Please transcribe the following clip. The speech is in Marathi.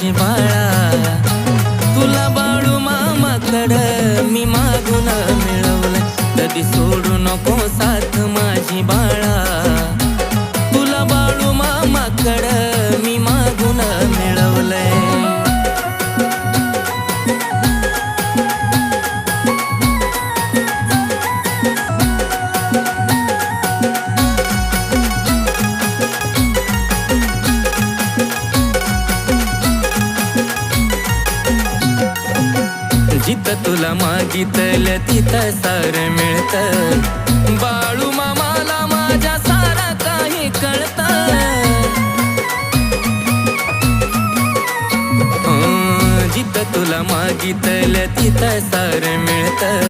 माझी बाळा, तुला बाळू मामाकडं मी मागून मिळवलंय. कधी सोडू नको साथ माझी बाळा, तुला बाळू मामाकडं मी मागून मिळवलंय. जिथं तुला मागितलं तिथं सार मिळतं. बाळू मामाला माझ्या सारा काही कळतं. जिथं तुला मागितलं तिथं सार मिळतं.